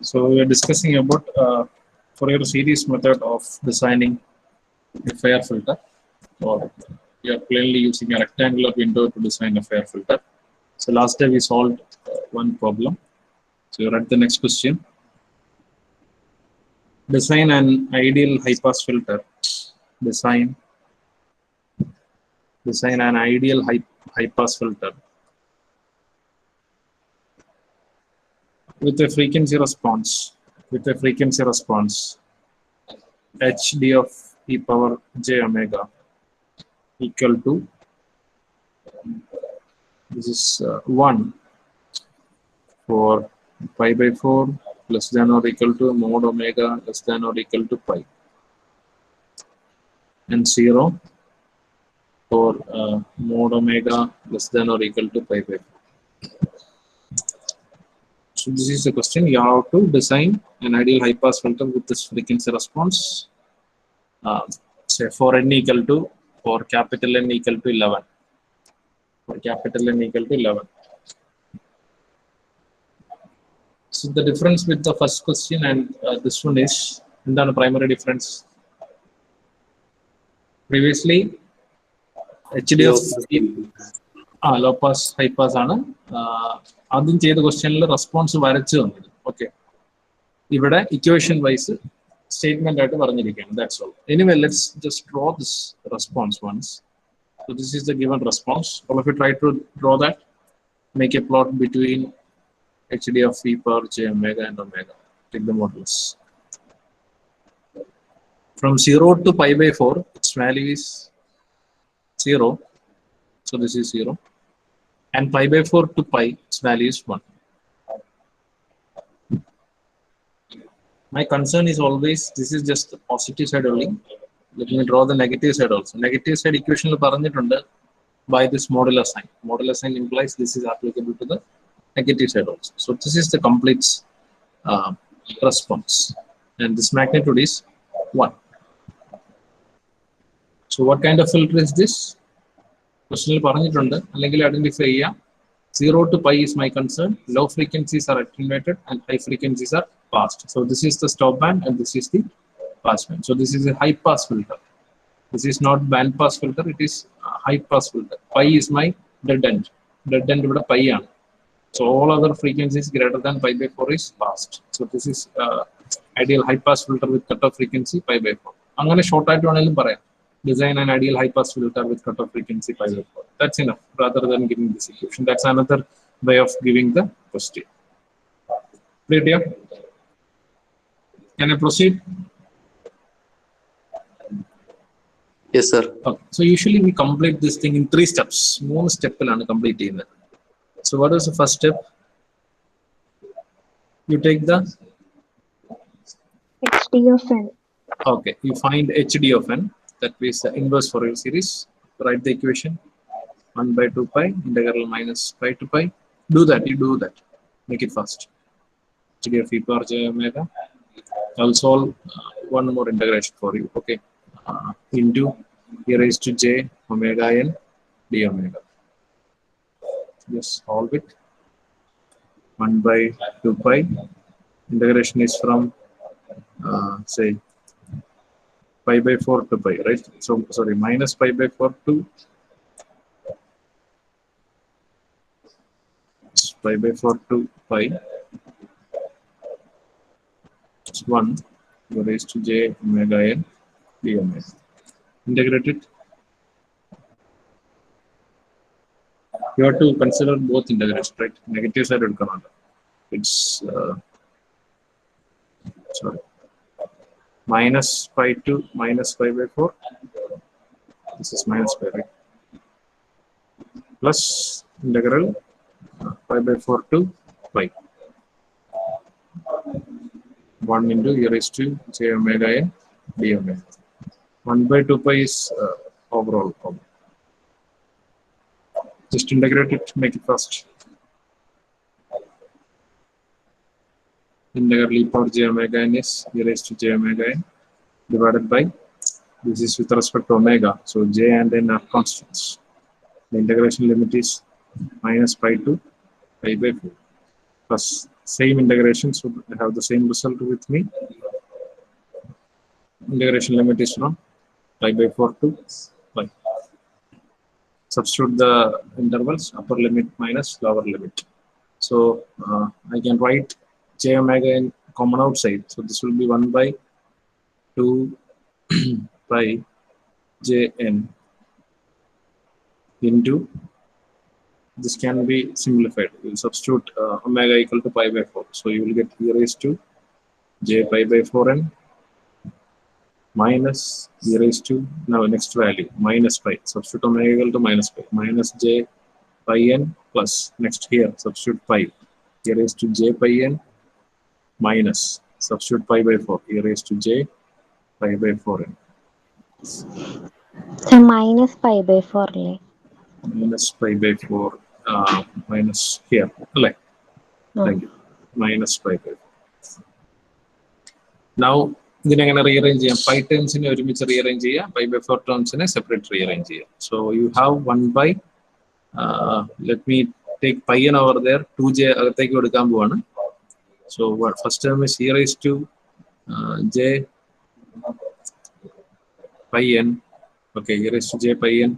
So we are discussing about Fourier series method of designing a FIR filter, or we are plainly using a rectangular window to design a FIR filter. So last day we solved one problem. So you're at the next question. Design an ideal high pass filter. Design an ideal high pass filter with a frequency response HD of e power j omega equal to, this is 1 for pi by 4 less than or equal to mod omega less than or equal to pi, and 0 for mod omega less than or equal to pi by 4. So this is the question. You have to design an ideal high pass filter with this frequency response, say for n equal to, for capital N equal to 11. For capital N equal to 11. So the difference with the first question and this one is, the primary difference. Previously, HD of low pass, high pass ആണ് ആദ്യം ചെയ്ത ക്വസ്റ്റ്യനിൽ response വരച്ചു തന്നത്. Okay, ഇവിടെ equation vice statement ആയിട്ട് പറഞ്ഞിരിക്കുകയാണ്. That's all. Anyway let's just draw this response once. So this is the given response. All of you try to draw that. Make a plot between HD of e power j omega and omega. Take the modulus. From 0 to pi by 4, its value is 0. So this is 0. And pi by 4 to pi, its value is 1. My concern is always, this is just the positive side only. Let me draw the negative side also. Negative side equation by this modulus sign. Modulus sign implies this is applicable to the negative side also. So this is the complete response. And this magnitude is 1. So what kind of filter is this? Question identify 0 to pi is my concern. Low frequencies are attenuated and high frequencies are passed. So this is the stop band and this is the pass band. So this is a high pass filter. This is not band pass filter, it is high pass filter. Pi is my dead end. Dead end with a pi on. So all other frequencies greater than pi by 4 is passed. So this is ideal high pass filter with cutoff frequency pi by 4. I'm going to short out one. Design an ideal high pass filter with cutoff frequency pi by 4. That's enough rather than giving this equation. That's another way of giving the question. Clear? Can I proceed? Yes, sir. Okay. So usually we complete this thing in 3 steps. One step is complete. So what is the first step? You take the HD of n. Okay, you find HD of n. That is the inverse Fourier series. Write the equation. 1 by 2 pi integral minus pi to pi. Do that. You do that. Make it fast. HD of e power j omega. I'll solve one more integration for you. Okay. Into e raised to j omega n d omega. Just solve it. 1 by 2 pi. Integration is from say pi by 4 to pi, right? So sorry, minus pi by 4 to pi by 4 to pi. It's 1 raised to j omega n d omega. Integrate it. You have to consider both integrations, right? Negative side will come under. It's sorry, minus pi to minus pi by 4. This is minus pi, right? Plus integral pi by 4 to pi. 1 into e raised to j omega n d omega. 1 by 2 pi is overall problem. Just integrate it, make it fast. Integral e power j omega n is e raised to j omega n divided by, this is with respect to omega, so j and n are constants. The integration limit is minus pi to pi by 4 plus same integration, so I have the same result with me. Integration limit is from pi by 4 to pi. Substitute the intervals, upper limit minus lower limit. So I can write j omega in common outside. So this will be 1 by 2 pi jn into, this can be simplified. You will substitute omega equal to pi by 4. So you will get e raised to j pi by 4n minus e raised to, now next value, minus pi. Substitute omega equal to minus pi. Minus j pi n plus, next here, substitute pi. E raised to j pi n minus, substitute pi by 4. E raised to j pi by 4n. So minus pi by 4 le. Minus pi by 4, minus here, like, thank you, minus pi by 4. Now, ഇതിനെങ്ങനെ rearrange ചെയ്യാം? Pi ടേംസിനെ ഒരുമിച്ച് rearrange ചെയ്യാം, pi by 4 ടേംസിനെ separate rearrange ചെയ്യാം. So you have 1 by, let me take pi n over there, 2j അകത്തേക്ക് എടുക്കാൻ പോവാണ്. So first term is e raised to j pi n, okay, e raised to j pi n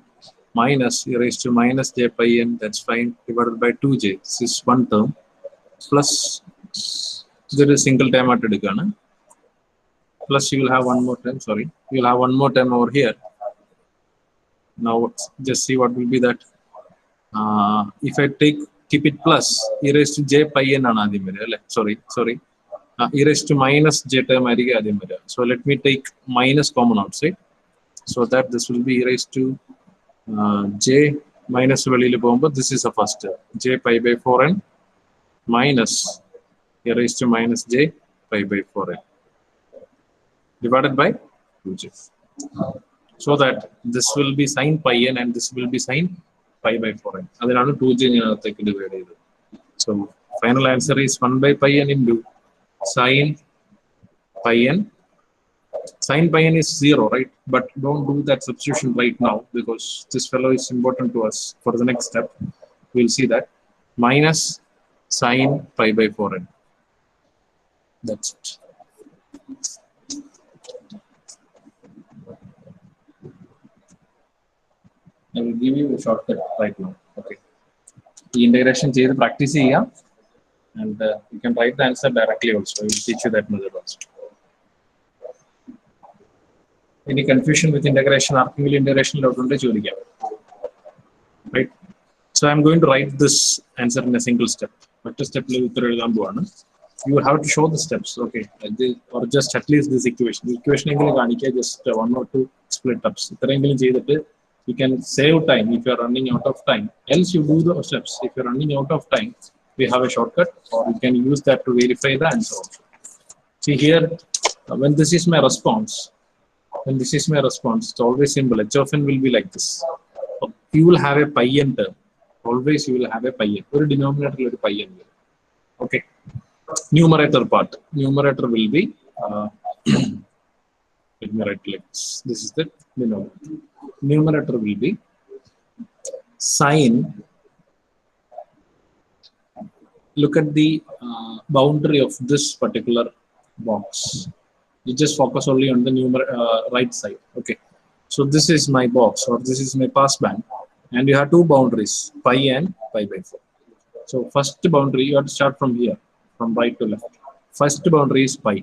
minus e raised to minus j pi n, that's fine, divided by 2j, this is one term, plus there is single term at edukana, plus you will have one more term, sorry, you will have one more term over here. Now just see what will be that. If I keep it plus, e raised to j pi n ആണ് ആദ്യം വരിക അല്ലേ, sorry, e raised to minus j term ആയിരിക്കും ആദ്യം വരിക. So let me take minus common outside, so that this will be e raised to j minus വെളിയിൽ പോകുമ്പോൾ this is the first term, j pi by 4n minus e raised to minus j pi by 4n divided by 2j, so that this will be sin pi n and this will be sin pi by 4n. അതിനാണ് 2j ഇതിനകത്തേക്ക് divide ചെയ്തത്. So final answer is 1 by pi n into sin pi n. Sin pi n is 0, right? But don't do that substitution right now, because this fellow is important to us for the next step. We'll see that. Minus sin pi by 4n. That's it. I will give you a shortcut right now. Okay. The integration ചെയ്ത് practice ചെയ്യാം, and you can write the answer directly also. I will teach you that method also. Any confusion with integration? Article integration right? So I'm going to write this answer in a single step. First step, you will have to show the steps, okay, or just at least this equation. The equation just 1 or 2 split ups. You can save time if you are running out of time. Else you do the steps. If you are running out of time, we have a shortcut, or you can use that to verify the answer also. See here, when this is my response, it's always simple. H of n will be like this. You will have a pi n term. Always you will have a pi n. Or denominator will be pi n. Okay. Numerator part. Numerator will be, let me write like this. This is the denominator. Numerator will be sin. Look at the boundary of this particular box. You just focus only on the right side. Okay. So this is my box, or this is my passband, and you have two boundaries, pi and pi by 4. So first boundary, you have to start from here, from right to left. First boundary is pi,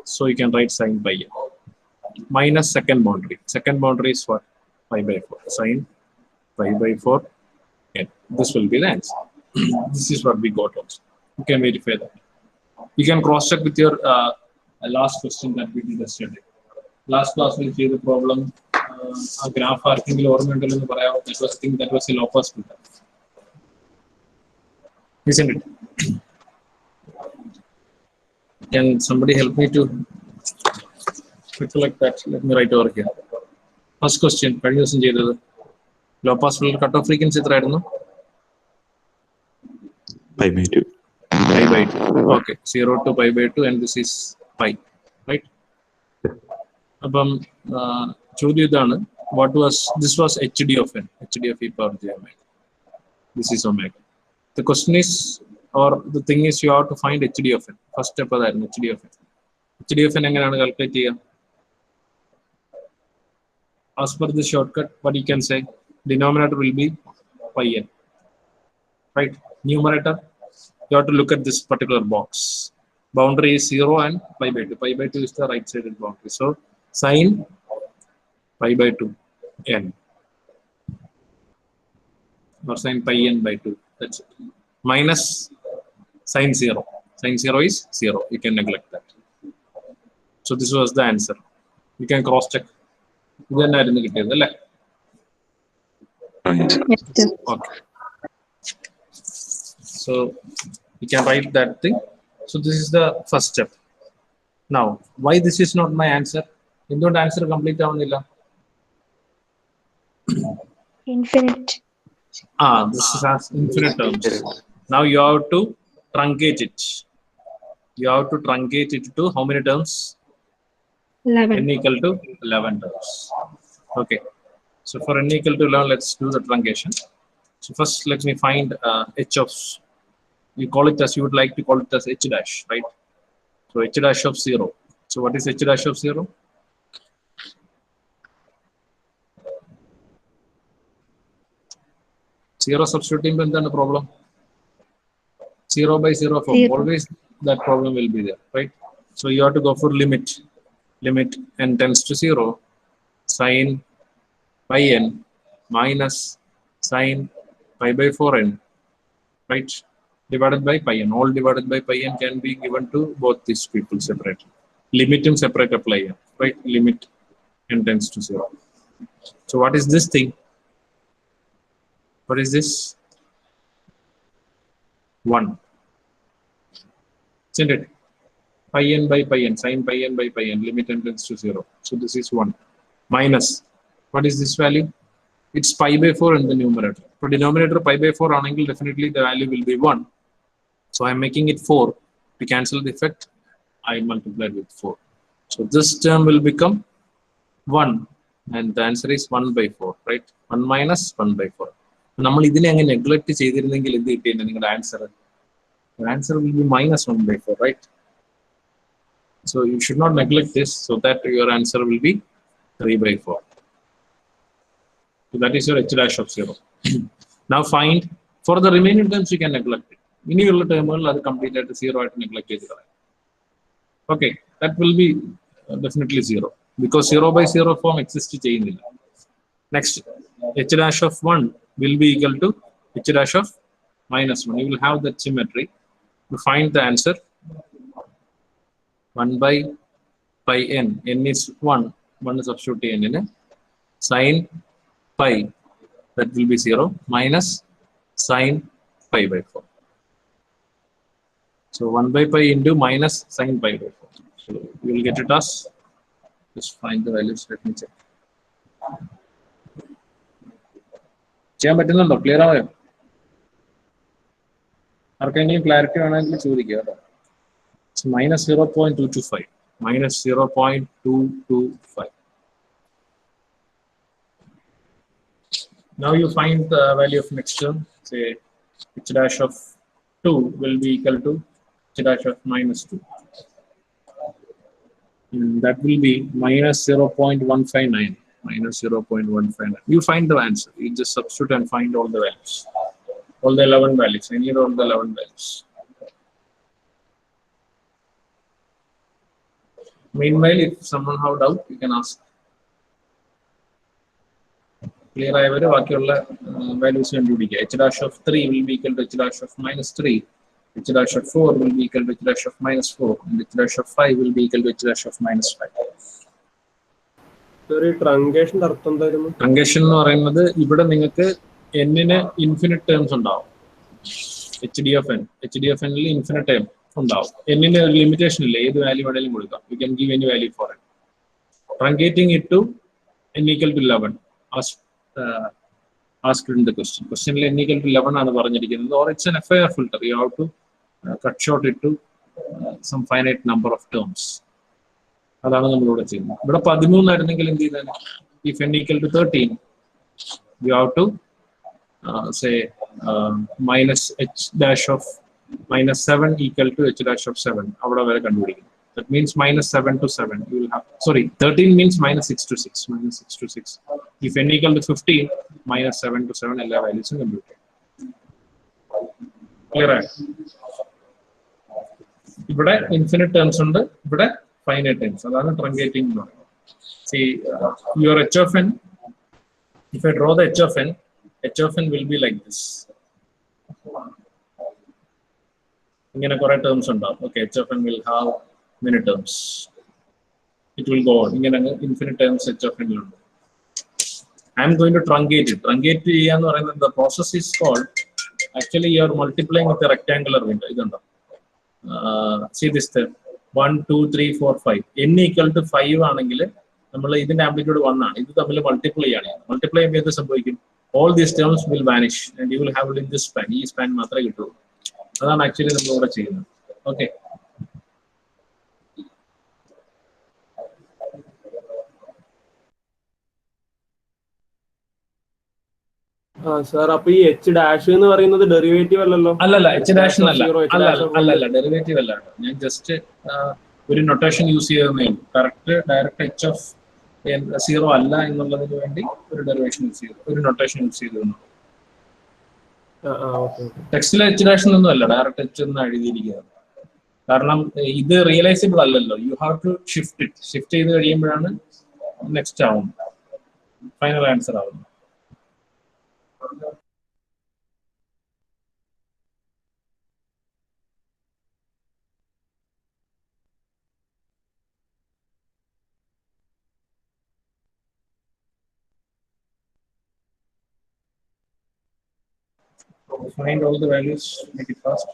so you can write sin pi n. Minus second boundary. Second boundary is what? Pi by 4. Sin pi by 4 n. This will be the answer. This is what we got also. You can verify that. You can cross check with your last question that we did yesterday. Last class we see the problem. A graph arcing ornamental in the that was thing that was a low pass filter. Isn't it? Can somebody help me to recollect that? Let me write over here. First question, low pass filter cutoff frequency Pi by 2. Pi by 2. Okay, 0 to pi by 2, and this is pi, right? What was this? Was HD of n, HD of e power j omega. This is omega. The question is, or the thing is you have to find HDFN. First step അതായിരുന്നു HDFN. HDFN എങ്ങനെയാണ് calculate ചെയ്യുക? As per the shortcut, what you can say, denominator will be pi n, right? Numerator, you have to look at this particular box. Boundary is 0 and pi by 2. Pi by 2 is the right sided boundary. So sine pi by 2 n, or sine pi n by 2. That's it. Minus sine 0. Sine 0 is 0. You can neglect that. So this was the answer. You can cross check. Then I didn't get it. Yes. Okay. So you can write that thing. So this is the first step. Now, why this is not my answer? Don't answer complete avunilla. Infinite. This has infinite terms. Now you have to truncate it. You have to truncate it to how many terms? 11. N equal to 11 terms. Okay. So for n equal to 11, let's do the truncation. So first, let me find h of, you call it as, you would like to call it as h dash, right? So h dash of 0. So what is h dash of 0? Zero substituting in the problem. 0 by 0 form. 0. Always that problem will be there, right? So you have to go for limit. Limit n tends to 0. Sine pi n minus sine pi by 4n, right? Divided by pi n. All divided by pi n can be given to both these people separately. Limit and separate apply, right? Limit n tends to 0. So what is this thing? What is this? 1. Isn't it? Pi n by pi n, sine pi n by pi n, limit n tends to 0. So this is 1. Minus, what is this value? It's pi by 4 in the numerator. For denominator pi by 4 angle, definitely the value will be 1. So I'm making it 4. To cancel the effect, I multiplied with 4. So this term will become 1. And the answer is 1 by 4, right? 1 minus 1 by 4. നമ്മൾ ഇതിനെ അങ്ങ് neglect ചെയ്തിരുന്നെങ്കിൽ എന്ത് കിട്ടിയെന്ന് നിങ്ങളുടെ answer? Answer will be minus 1 by 4, right? So you should not neglect this, so that your answer will be 3 by 4. So that is your h dash of 0. Now find, for the remaining terms you can neglect it. Initial term will complete at 0 at neglect it. Okay, that will be definitely 0, because 0 by 0 form exists. Next, h dash of 1 will be equal to h dash of minus 1. You will have that symmetry. To find the answer, 1 by pi n, n is 1, 1 is substitute n in sine pi, that will be 0, minus sine pi by 4. So 1 by pi into minus sine pi by 4. So you will get it as, just find the values, let me check. ചെയ്യാൻ പറ്റുന്നുണ്ടോ? Clear ആയോ? ആർക്കെങ്കിലും clarity വേണമെങ്കിൽ ചോദിക്കുക കേട്ടോ. Minus 0.225. Minus 0.225. Now you find the value of next term. Say h dash of 2 will be equal to h dash of minus 2. And that will be minus 0.159. Minus 0.159. You find the answer. You just substitute and find all the values. All the 11 values. I need all the 11 values. Meanwhile, if someone have doubt, you can ask. Clear ആയവര് ബാക്കിയുള്ള values കണ്ടുപിടിക്കുക. h dash of 3 will be equal to h dash of minus 3. h dash of 4 will be equal to h dash of minus 4. And h dash of 5 will be equal to h dash of minus 5. Truncation അർത്ഥം എന്തായിരുന്നു? Truncation എന്ന് പറയുന്നത് ഇവിടെ നിങ്ങൾക്ക് എന്നിന് infinite terms ഉണ്ടാവും. H D F എന്നിൽ infinite term ഉണ്ടാവും. എന്നിന് ഒരു ലിമിറ്റേഷൻ ഇല്ല, ഏത് വാല്യൂ വേണമെങ്കിലും കൊടുക്കാം. You can give any value for it. Truncating it to n equal to 11 asked in the question. Questionൽ n equal to 11 ആണ് പറഞ്ഞിരിക്കുന്നത്. Or it's an FIR filter. You have to cut short it to some finite number of terms. അതാണ് നമ്മളിവിടെ ചെയ്യുന്നത്. ഇവിടെ 13 ആയിരുന്നെങ്കിൽ എന്ത് ചെയ്താൽ, if n equal to 13, you have to say minus h dash of minus 7 equal to h dash of 7. That means minus 7 to 7. You will have, sorry, 13 means minus 6 to 6. Minus 6 to 6. If n equal to 15, minus 7 to 7, all values are computed. Clear? Here infinite terms and here finite terms. That is truncating. See, your h of n, if I draw the h of n will be like this. Terms okay, h of n will have many terms. It will go on. Infinite terms h of n. I am going to truncate it. Truncate the process is called, actually you are multiplying with a rectangular window. See this term. 1, 2, 3, 4, 5. N equal to 5 ആണെങ്കിൽ നമ്മൾ ഇതിന്റെ amplitude 1 ആണ്. ഇത് തമ്മിൽ multiply ആണ്. Multiply ചെയ്യുമ്പോൾ എന്ത് സംഭവിക്കും? All these terms will vanish and you will have it in this span. ഈ span മാത്രമേ കിട്ടുള്ളൂ. അതാണ് ആക്ച്വലി നമ്മൾ ഇവിടെ ചെയ്യുന്നത്. ഓക്കെ. സർ, അപ്പൊ ഈ എച്ച് ഡാഷ് എന്ന് പറയുന്നത് ഡെറിവേറ്റീവ് അല്ലല്ലോ? അല്ലല്ല, എച്ച് ഡാഷ് അല്ലല്ല, ഡെറിവേറ്റീവ് അല്ല. ഞാൻ ജസ്റ്റ് ഒരു നൊട്ടേഷൻ യൂസ് ചെയ്തതേ ഉള്ളൂ. ഡയറക്റ്റ് എച്ച് ഓഫ് 0 അല്ല എന്നുള്ളതിന് വേണ്ടി ഒരു ഡെറിവേഷൻ യൂസ് ചെയ്തു, ഒരു നൊട്ടേഷൻ യൂസ് ചെയ്തു. ടെക്സ്റ്റിലെ എച്ച് ഡാഷ് ഒന്നും അല്ല, ഡയറക്റ്റ് എച്ച് എന്ന് എഴുതിയിരിക്കുന്നത്. കാരണം ഇത് റിയലൈസബിൾ അല്ലല്ലോ. യു ഹാവ് ടു ഷിഫ്റ്റ് ചെയ്ത് കഴിയുമ്പോഴാണ് നെക്സ്റ്റ് ആവുന്നത്, ഫൈനൽ ആൻസർ ആവുന്നത്. Find all the values, make it fast.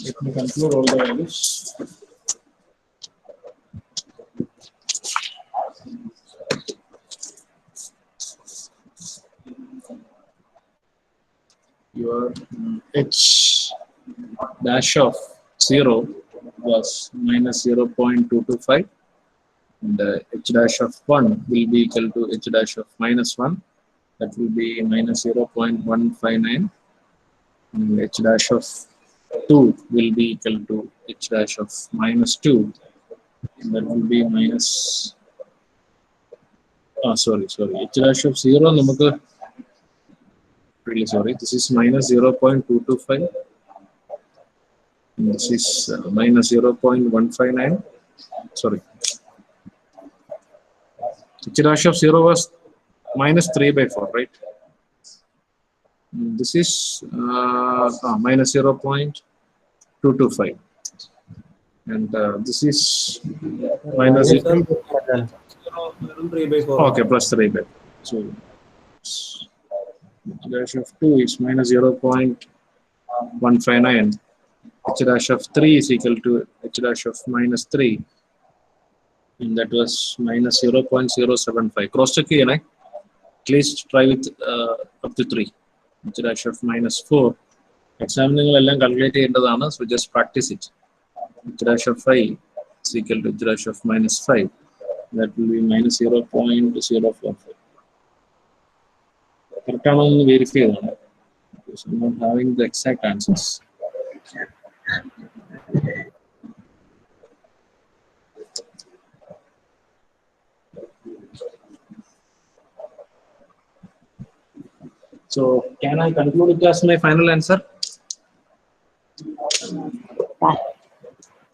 Let me conclude all the values. Your h dash of 0 was minus 0.225 and h dash of 1 will be equal to h dash of minus 1, that will be minus 0.159, and h dash of 2 will be equal to h dash of minus 2, and that will be minus h dash of 0 നമുക്ക് really sorry, this is minus 0.225, this is minus 0.159, sorry, h dash of 0 was minus 3/4, right? This is minus 0.225, and this is minus 3/4. Okay, plus 3/4. So h dash of 2 is minus 0.159. H dash of 3 is equal to h dash of minus 3, and that was minus 0.075. Cross check here, at least try with up to 3. H dash of minus 4. Exam ningal calculate cheyendadana, so just practice it. H dash of 5 is equal to h dash of minus 5. That will be minus 0.045. Correct ആണോ എന്ന് verify ചെയ്യണം, because I'm not having the exact answers. So can I conclude it as my final answer?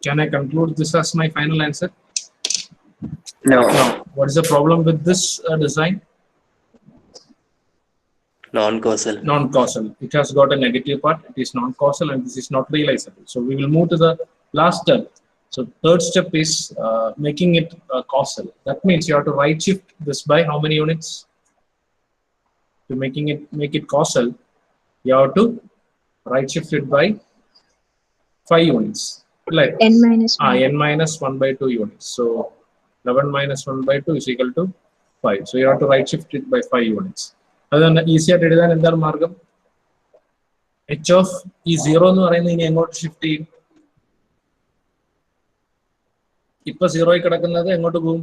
Can I conclude this as my final answer? No. What is the problem with this design? Non-causal. Non-causal. It has got a negative part. It is non-causal, and this is not realizable. So we will move to the last step. So third step is making it causal. That means you have to right shift this by how many units? To make it causal, you have to right shift it by 5 units. Like n minus 1. n minus 1/2 units. So 11 minus 1/2 is equal to 5. So you have to right shift it by 5 units. That's easy to do. h of ഈ 0 എന്ന് പറയുന്നത് ഇനി എങ്ങോട്ട് shift ചെയ്യും? ഇപ്പൊ 0 ആയി കിടക്കുന്നത് എങ്ങോട്ട് പോകും?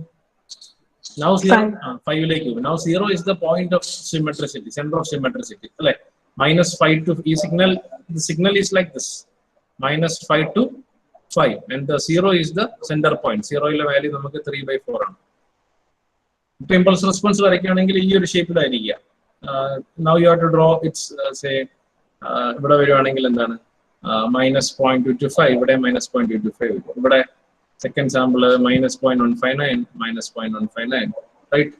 Now 0 5 ലേക്ക് പോകും. Now 0 is the point of symmetricity, center of symmetricity, അല്ലേ? -5 to ഈ signal, the signal is like this, -5 to 5, and the 0 is the center point. 0 യിലെ വാല്യൂ നമുക്ക് 3/4 ആണ്. ഇപ്പൊ ഇമ്പൾസ് റെസ്പോൺസ് വരയ്ക്കുകയാണെങ്കിൽ ഈ ഒരു ഷേപ്പിലായിരിക്കുക. Now you have to draw its say ഇവിടെ വരുവാണെങ്കിൽ എന്താണ് -0.225, ഇവിടെ -0.225, ഇവിടെ second sample -0.159, -0.159, right?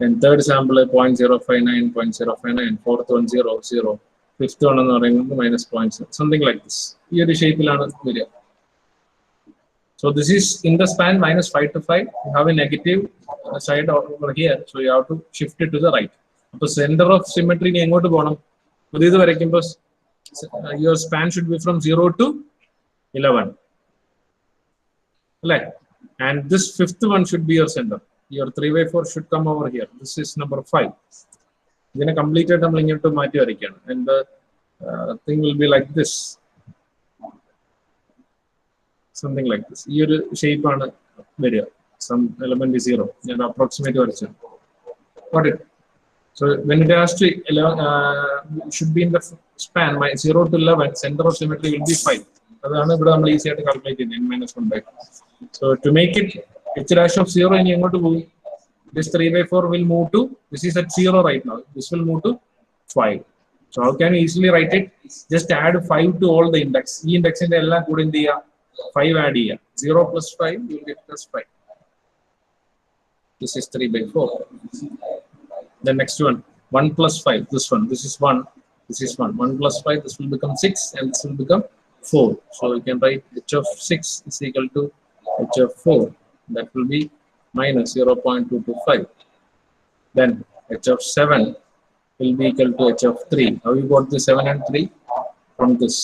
Then third sample 0.059, 0.059, fourth one 0, 0, fifth one എന്ന് പറയുന്നത് -0.0, something like this. ഈ ഒരു ഷേപ്പിലാണ് വരിക. So this is in the span -5 to 5. You have a negative side over here, so you have to shift it to the right. So center of symmetry ni engotu ponam? Idu varaykkumbos your span should be from 0 to 11. Right? And this fifth one should be your center. Your 3/4 should come over here. This is number 5. Idine completed nammal ingottu maati varaykana, and the thing will be like this. Something like this. Your shape on video. Some element is 0. And approximate version. Got it? So when it has to should be in the span 0 to 11, center of symmetry will be 5. That's why we easy to calculate in n-1/5. So to make it h dash of 0 in to move, this 3/4 will move to, this is at 0 right now. This will move to 5. So how can you easily write it? Just add 5 to all the index. This index in the 5 add here. 0 plus 5, you will get plus 5. This is 3/4. The next one, 1 plus 5, this one, this is 1, this is 1. 1 plus 5, this will become 6, and this will become 4. So you can write h of 6 is equal to h of 4. That will be -0.225. Then h of 7 will be equal to h of 3. How you got the 7 and 3? From this.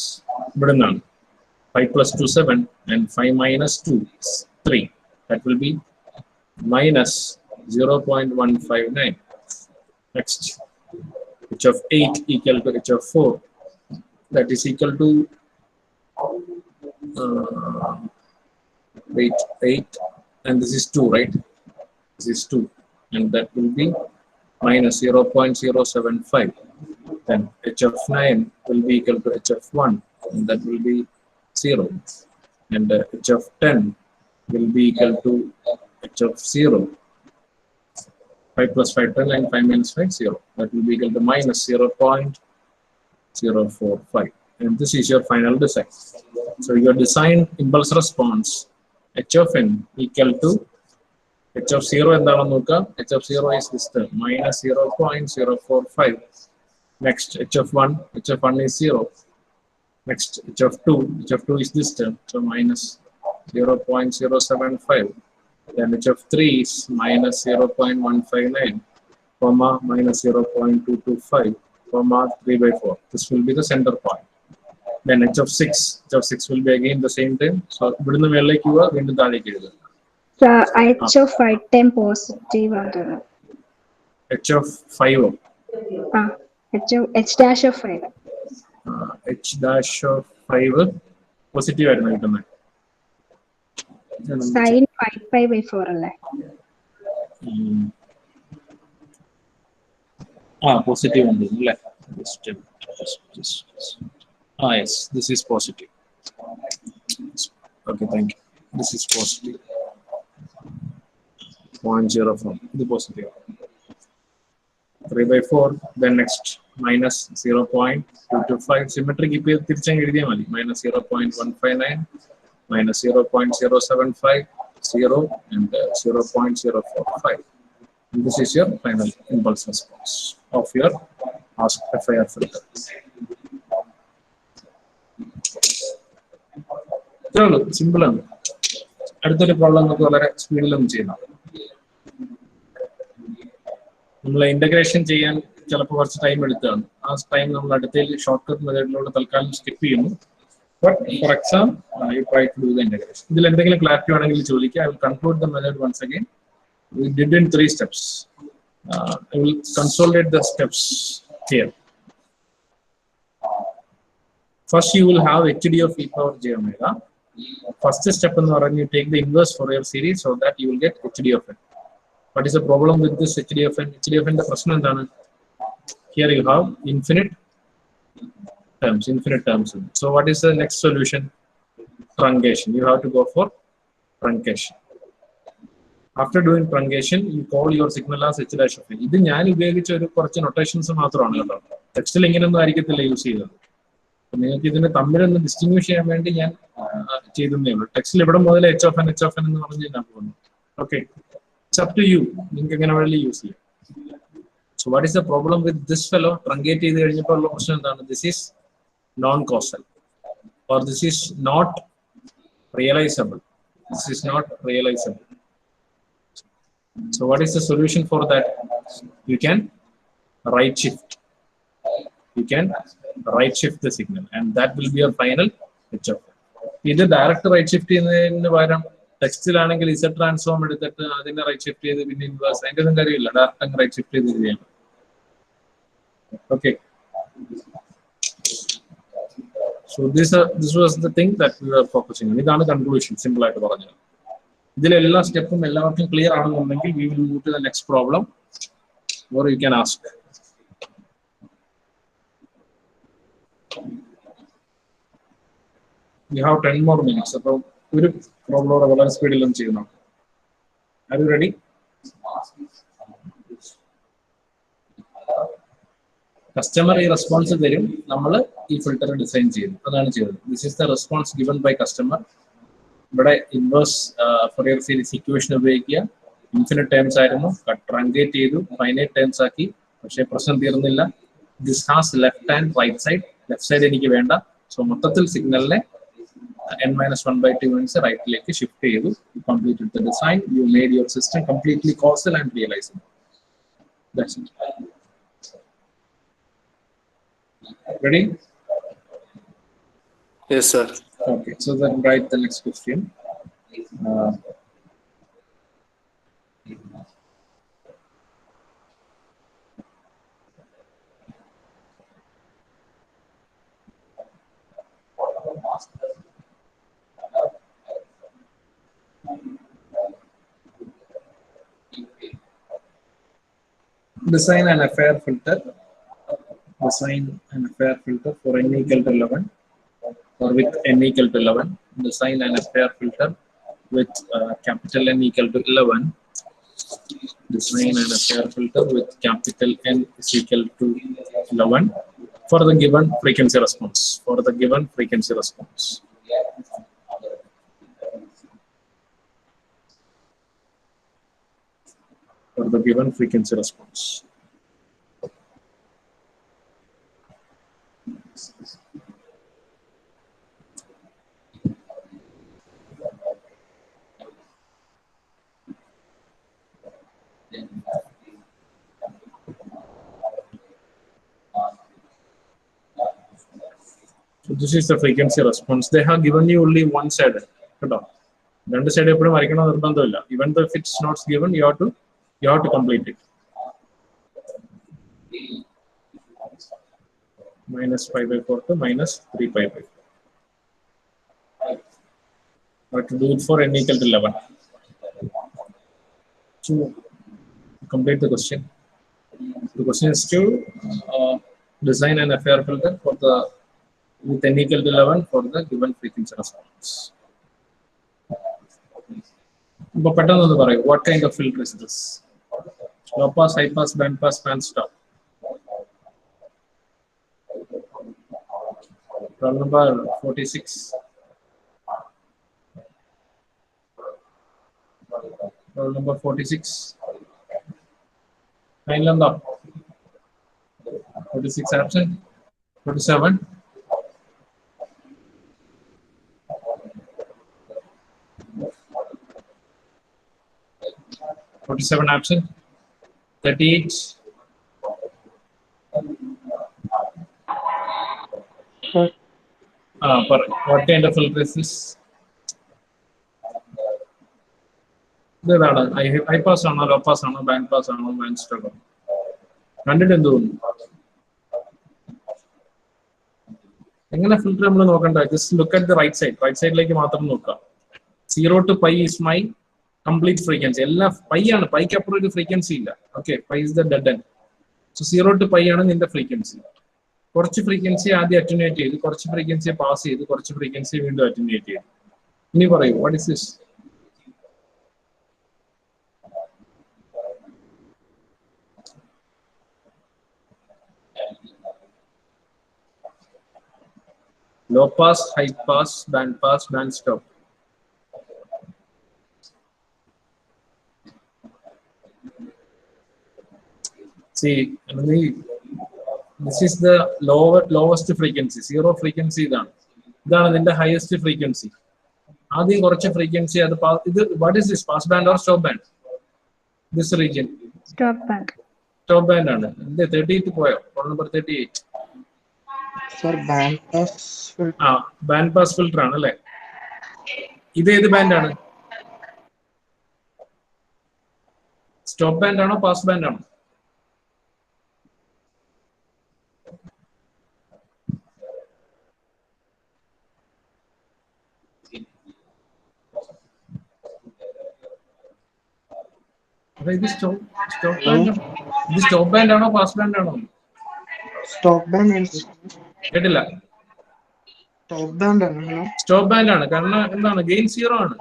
5 plus 2, 7, and 5 minus 2 is 3. That will be -0.159. Next, h of 8 equal to h of 4. That is equal to 8, and this is 2, right? This is 2, and that will be -0.075. Then h of 9 will be equal to h of 1, and that will be 0, and h of 10 will be equal to h of 0. 5 plus 5, 10, and 5 minus 5, 0. That will be equal to -0.045. And this is your final design. So your design impulse response, h of n equal to h of 0 and h of 0 is this term, -0.045. Next, h of 1 is 0. Next, h of 2 is this term, so -0.075. Then h of 3 is -0.159, comma -0.225, comma 3/4. This will be the center point. Then h of 6 will be again the same thing. So ഇവിടുന്ന് മേളിലേക്ക് പോവുക, വീണ്ടും താഴേക്ക് എഴുതുക. h of 5 10 positive ആണ്. h of 5 h dash of 5 h dash of 5 positive ആയിരുന്നു കിട്ടുന്നത്. sin 5/4 അല്ലേ? പോസിറ്റീവ് ഉണ്ട് അല്ലേ? Yes, this is positive. Okay, thank you. This is positive. 0.04. This is positive. 3/4. Then next -0.225. Symmetric ഇപ്പോ തിരിച്ചങ്ങ് എഴുതിയാൽ മതി. -0.159, -0.075, 0, and 0.045. And this is your final impulse response of your FIR filter. Simple ആണ്. അടുത്തൊരു problem നമുക്ക് വളരെ സ്പീഡിലൊന്നും ചെയ്യാം. നമ്മൾ ഇന്റഗ്രേഷൻ ചെയ്യാൻ ചിലപ്പോൾ കുറച്ച് ടൈം എടുത്താണ്. ആ ടൈം നമ്മൾ അടുത്തതിൽ ഷോർട്ട് കട്ട് മെത്തേഡിലൂടെ തൽക്കാലം സ്കിപ്പ് ചെയ്യുന്നു. But for exam you try to do the integration. ഇതിൽ എന്തെങ്കിലും ക്ലാരിറ്റി വേണമെങ്കിൽ ചോദിക്കുക. I will conclude the method once again. We did in 3 steps. I will consolidate the steps here. First, you will have HD of e power j omega. First step in the you take the inverse Fourier series so that you will get HD of n. What is the problem with this HD of n? HD of n the question is here you have infinite terms. So what is the next solution? Truncation. You have to go for truncation. After doing truncation, you call your signal as h dash of n. This ഞാൻ ഉപയോഗിച്ച ഒരു കുറച്ച് notations മാത്രമാണ് കേട്ടോ. ടെക്സ്റ്റിൽ ഇങ്ങനെയൊന്നും ആയിരിക്കത്തില്ല use ചെയ്തത്. നിങ്ങൾക്ക് ഇതിനെ തമ്മിലൊന്ന് ഡിസ്റ്റിങ്വിഷ് ചെയ്യാൻ വേണ്ടി ഞാൻ ചെയ്തേ ഉള്ളൂ. ടെക്സ്റ്റിൽ ഇവിടെ മുതൽ h of n എന്ന് പറഞ്ഞ് ഞാൻ പോകുന്നു. Okay, it's up to you. നിങ്ങൾക്ക് എങ്ങനെ വേണമെങ്കിലും യൂസ് ചെയ്യാം. So what is the problem with this fellow? Truncate ചെയ്ത് കഴിഞ്ഞപ്പോൾ ഉള്ള പ്രശ്നം എന്താണ്? This is non-causal or this is not realizable. This is not realizable. So what is the solution for that? You can right shift. You can right shift the signal and that will be your final h of n. ഇത് direct right shift ചെയ്യുന്നതിന് പകരം ടെക്സ്റ്റിലാണെങ്കിൽ Z transform എടുത്തിട്ട് അതിനെ right shift ചെയ്ത് പിന്നെ inverse അതിന്റെ ഒന്നും കാര്യമില്ല. ഡയറക്റ്റ് അങ്ങ് റൈറ്റ് ഷിഫ്റ്റ് ചെയ്ത് ചെയ്യാം. Okay. So this was the thing that we were focusing on. ഇതാണ് കൺക്ലൂഷൻ. സിമ്പിൾ ആയിട്ട് പറഞ്ഞത്. ഇതിലെല്ലാ സ്റ്റെപ്പും എല്ലാവർക്കും ക്ലിയർ ആണെന്നുണ്ടെങ്കിൽ we will move to the next problem or you can ask. We have 10 more minutes. അപ്പോൾ ഒരു problem വളരെ സ്പീഡിൽ ഒന്ന് ചെയ്യണം. Are you ready? കസ്റ്റമർ ഈ റെസ്പോൺസ് തരും, നമ്മൾ ഈ ഫിൽട്ടർ ഡിസൈൻ ചെയ്തു. അതാണ് ചെയ്തത്. This is the response given by customer. ഇവിടെ ഇൻവേഴ്സ് ഫൊറിയർ സീരീസ് ഇക്വേഷൻ ഉപയോഗിക്കുക. ഇൻഫിനിറ്റ് ടേംസ് ആയിരുന്നു, ട്രങ്കേറ്റ് ചെയ്തു, ഫൈനൈറ്റ് ടേംസ് ആക്കി. പക്ഷേ പ്രശ്നം തീർന്നില്ല. This has left and right side. Left side എനിക്ക് വേണ്ട. സോ മൊത്തത്തിൽ സിഗ്നലിനെ n-1/2 മീൻസ് റൈറ്റിലേക്ക് ഷിഫ്റ്റ് ചെയ്തു. U completed the design. You made your system completely causal and realisable. That's it. Ready? Yes, sir. Okay, so then write the next question. Design an FIR filter. Design an FIR filter for n equal to 11 or with n equal to 11. Design an FIR filter with capital N equal to 11. Design an FIR filter with capital N is equal to 11 for the given frequency response. For the given frequency response. For the given frequency response. So this is the frequency response. They have given you only one side. Two side eppozhum varikana nirbandhamilla. Even though if it's not given, you have to complete it. -π/4 to -3π/4. But to do it for n equal to 11. So complete the question. The question is to design an FIR filter for the with n equal to 11 for the given frequency response. What kind of filter is this? Low pass, high pass, band pass, band stop. Problem number 46. Problem number 46. Line number 46 absent. 47. 47 absent. 38. What kind of filter is this? High pass or low pass or band pass or band stop. 100 and എങ്ങനെ filter നമ്മൾ നോക്കണ്ട? Just look at the right side. Right സൈഡിലേക്ക് മാത്രം നോക്കുക. 0 to pi is my complete frequency. എല്ലാ pi ആണ്. പൈക്ക് അപ്പുറം ഒരു ഫ്രീക്വൻസി ഇല്ല. Okay, pi is the dead end. So 0 to pi ആണ് നിന്റെ ഫ്രീക്വൻസി. കുറച്ച് ഫ്രീക്വൻസി ആദ്യം അറ്റൻവേറ്റ് ചെയ്ത്, കുറച്ച് ഫ്രീക്വൻസി പാസ് ചെയ്ത്, കുറച്ച് ഫ്രീക്വൻസി വീണ്ടും അറ്റൻവേറ്റ് ചെയ്ത്. ഇനി പറയൂ, what is this? Low pass, high pass, band stop. See, this is the lowest frequency. 0 frequency ഇതാണ്. ഇതാണ് ഇതിന്റെ highest frequency. ആദ്യം കുറച്ച് ഫ്രീക്വൻസി അത് ഇത് what is this? Pass band or stop band? This region. Stop band. Stop band ആണ്. എന്ത് 38 പോയോ? Roll number 38. Sir, band pass filter. Band pass filter ആണ് അല്ലേ? ഇത് ഏത് ബാൻഡ് ആണ്? സ്റ്റോപ്പ് ബാൻഡ് ആണോ പാസ് ബാൻഡ് ആണോ? ഇത് സ്റ്റോപ്പ് ബാൻഡ് ആണോ പാസ് ബാൻഡ് ആണോ? Stop band and കേട്ടില്ല. stop band ആണല്ലോ. സ്റ്റോപ്പ് ബാൻഡ് ആണ്. കാരണം എന്താണ്? ഗെയിൻ 0 ആണ്.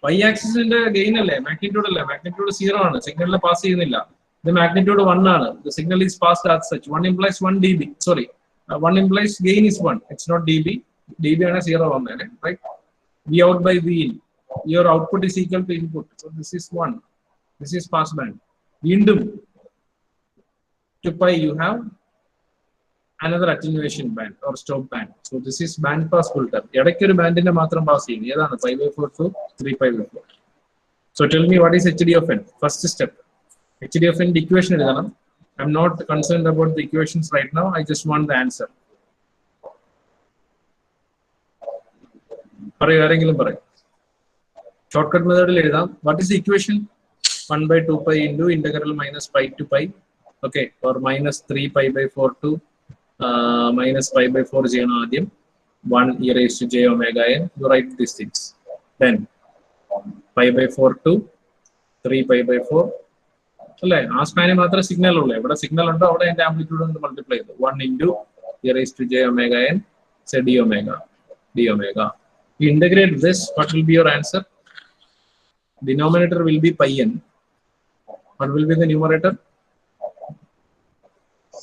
വൈ ആക്സിസിന്റെ ഗെയിൻ അല്ലേ, മാഗ്നിറ്റ്യൂഡ് അല്ലേ? മാഗ്നിറ്റ്യൂഡ് 0 ആണ്. സിഗ്നലിൽ പാസ് ചെയ്യുന്നില്ല. ഇത് മാഗ്നിറ്റ്യൂഡ് 1 ആണ്. The signal is passed as such. 1 implies 1 dB. Sorry, 1 implies gain is 1. It's not dB. dB ആണ് 0 വന്നേ, right? V out by V in. Your output is equal to input. So this is 1. This is pass band. വീണ്ടും to pi you have another attenuation band or stop band. So this is band pass filter. ഇടയ്ക്ക് ഒരു ബാൻഡിനെ മാത്രം pass ചെയ്യുന്നു. ഏതാണ്? pi/4 to 3/4. So tell me what is HD of n? First step. HD of n equation എഴുതണം. I'm not concerned about the equations right now. I just want the answer. പറയൂ, ആരെങ്കിലും പറയും. Shortcut മെത്തേഡിൽ എഴുതാം. What is the equation? 1/2 pi into integral minus pi to pi. Okay, or minus 3/4 to minus pi/4 ചെയ്യണം ആദ്യം. 1 e raised to j omega n. You write these things. Then pi/4 to 3/4. അല്ലേ? ആ സ്പാനിൽ മാത്രമേ signal ഉള്ളൂ. എവിടെ signal ഉണ്ടോ അവിടെ അതിന്റെ ആംപ്ലിറ്റ്യൂഡ് കൊണ്ട് മൾട്ടിപ്ലൈ ചെയ്തു. 1 into e raised to j omega n, say d omega. You integrate this, what will be your answer? Denominator will be pi n. What will be the numerator?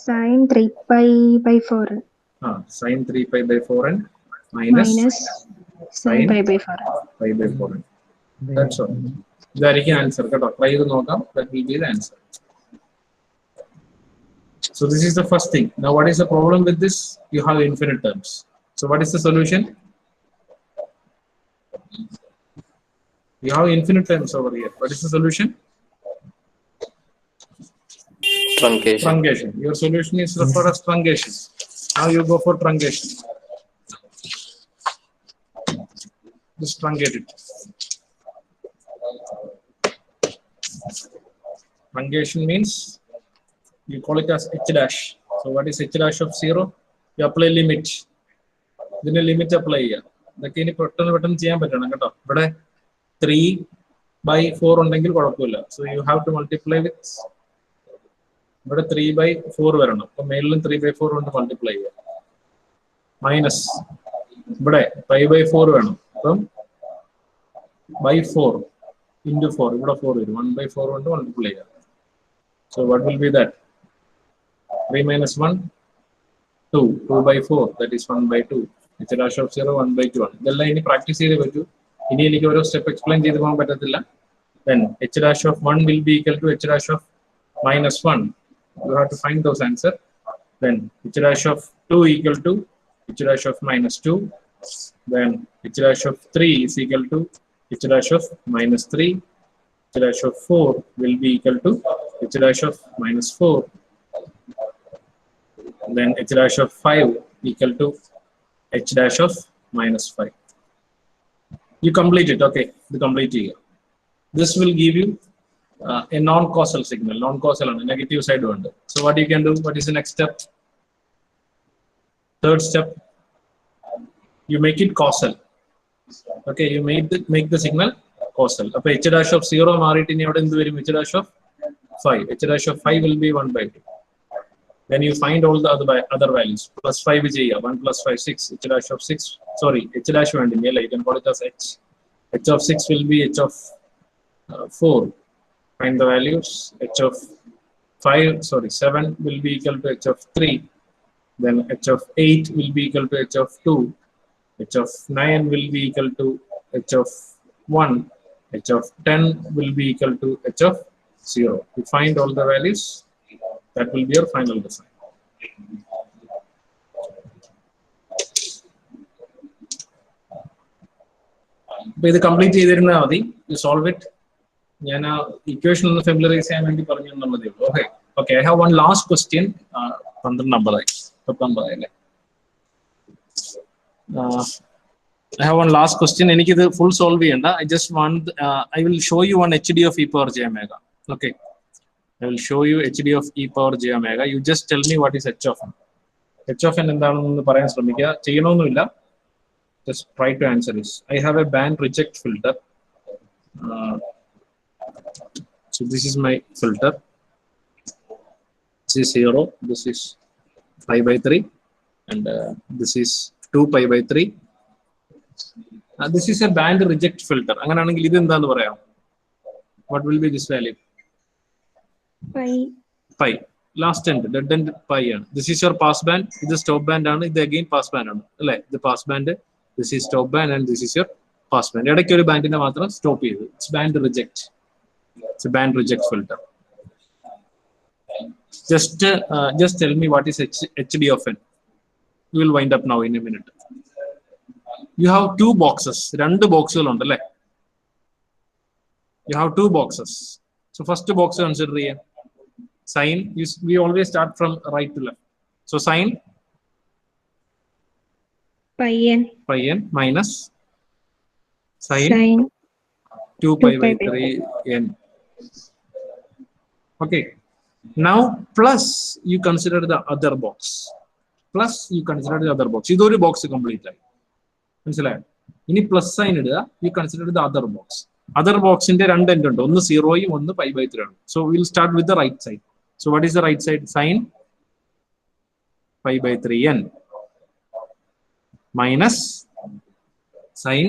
Sin 3/4. Sin 3/4 and minus sin pi/4. pi/4. That's all. ഇതായിരിക്കും answer കേട്ടോ. Try ചെയ്ത് നോക്കാം. That will be the answer. So this is the first thing. Now what is the problem with this? You have infinite terms. So what is the solution? You have infinite terms over here. What is the solution? Truncation. Your solution is referred as truncation. Now you go for truncation. Just truncate it. Truncation means you call it as h dash. So what is h dash of 0? You apply limit. Then limit apply here. ഇതൊക്കെ ഇനി പെട്ടെന്ന് ചെയ്യാൻ പറ്റണം കേട്ടോ. ഇവിടെ 3/4 ഉണ്ടെങ്കിൽ കുഴപ്പമില്ല. So you have to multiply with ഇവിടെ 3/4 വരണം. അപ്പൊ മേളിലും 3/4 കൊണ്ട് മൾട്ടിപ്ലൈ ചെയ്യാം. മൈനസ് ഇവിടെ pi/4 വേണം. അപ്പം by4 into 4 ഇവിടെ 4 വരും. 1/4 കൊണ്ട് മൾട്ടിപ്ലൈ ചെയ്യാം. So what will be that? 3 minus 1 2. 2/4, that is 1/2. h dash of 0 1/2 ആണ്. ഇതെല്ലാം ഇനി പ്രാക്ടീസ് ചെയ്തേ പറ്റൂ. ഇനി എനിക്ക് ഓരോ സ്റ്റെപ്പ് എക്സ്പ്ലെയിൻ ചെയ്ത് പോകാൻ പറ്റത്തില്ല. Then h dash of 1 will be equal to h dash of minus 1. You have to find those answer. Then h dash of 2 equal to h dash of minus 2. Then h dash of 3 is equal to h dash of minus 3. H dash of 4 will be equal to h dash of minus 4. Then h dash of 5 equal to h dash of minus 5. You complete it. Okay, the complete here. This will give you a non-causal signal. Non-causal on the negative side. So what you can do? What is the next step? Third step. you make it causal. Okay, you make the signal causal. Appo h dash of 0 മാറിയിട്ട് ഇനി അവിടെ എന്ത് വരും? h dash of 5. h dash of 5 will be 1/2. Then you find all the other values. Plus 5 ചെയ്യുക. 1 plus 5 6. h dash of 6. Sorry, h dash വേണ്ടില്ല. You can call it as h. h of 6 will be h of 4. Find the values. h of 7 will be equal to h of 3. Then h of 8 will be equal to h of 2. h of 9 will be equal to h of 1. h of 10 will be equal to h of 0. You find all the values. That will be your final design. അപ്പോൾ ഇത് complete ചെയ്തിരുന്നാൽ മതി. You solve it. ഞാൻ ആ equation ഒന്ന് familiarise ചെയ്യാൻ വേണ്ടി പറഞ്ഞു എന്നുള്ളതേ ഉള്ളൂ. Okay I have one last question. 12 അല്ലേ? I have one last question. എനിക്കിത് ഫുൾ സോൾവ് ചെയ്യണ്ട. I will show you one HD of e power j omega. Okay, I will show you HD of e power j omega. You just tell me what is h of n. h of n എന്താണെന്ന് പറയാൻ ശ്രമിക്കുക. ചെയ്യണമെന്നില്ല. Just try to answer this. I have a band reject filter. So this is my filter. This is 0. This is pi/3, and this is 2 pi/3. This is a band reject filter. അങ്ങനെയാണെങ്കിൽ ഇത് എന്താന്ന് പറയാം? What will be this value? Pi. Last end, dead end pi ആണ്. This is your pass band. ഇത് stop band ആണ്. ഇത് again pass band ആണ്. അല്ലേ? ഇത് pass band. This is stop band and this is your pass band. ഇടയ്ക്ക് ഒരു ബാൻഡിനെ മാത്രം സ്റ്റോപ്പ് ചെയ്തു. It's band reject. It's a band reject filter. Just tell me what is HD of n. We will wind up now in a minute. You have two boxes. രണ്ട് ബോക്സുകൾ ഉണ്ട് അല്ലേ? You have two boxes. So first box consider ചെയ്യാം. Sign. We always start from right to left. So sign pi n minus sin 2 pi/3 n. Okay. Now plus you consider the other box. ഇതൊരു box complete ആയി. മനസ്സിലായോ? ഇനി plus sign ഇടുക. You consider the other box. Other ബോക്സിന്റെ രണ്ട് end ഉണ്ട്. ഒന്ന് 0 ഒന്ന് pi/3 ആണ്. So will start with the right side. So what is the right side? Sine pi/3 n minus sine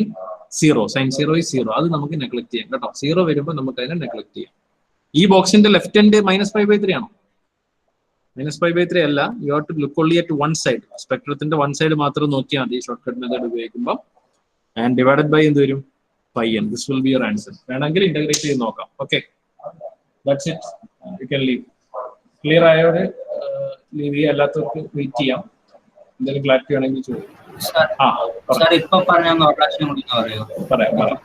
0. Sine 0 is 0. അത് നമുക്ക് നെഗ്ലക്ട് ചെയ്യാം കേട്ടോ. 0 വരുമ്പോൾ നമുക്ക് അതിനെ നെഗ്ലക്ട് ചെയ്യാം. ഈ ബോക്സിന്റെ ലെഫ്റ്റ് എൻഡ് -pi/3 ആണോ? -pi/3 അല്ല. You have to look only at one side. സ്പെക്ട്രത്തിന്റെ വൺ സൈഡ് മാത്രം നോക്കിയാൽ മതി ഷോർട്ട് കട്ട് മെത്തേഡ് ഉപയോഗിക്കുമ്പോൾ. ആൻഡ് ഡിവൈഡഡ് ബൈ എന്ത് വരും? pi n. This will be your answer. വേണമെങ്കിൽ ഇന്റഗ്രേറ്റ് ചെയ്ത് നോക്കാം. Okay, that's it. You can leave. Clear ആയവര് ലീവ് ചെയ്യുക. അല്ലാത്തവർക്ക് വെയിറ്റ് ചെയ്യാം. എന്തെങ്കിലും ക്ലാരിറ്റി വേണമെങ്കിൽ ചോദിക്കും. ഇപ്പൊ പറഞ്ഞ പറയാം.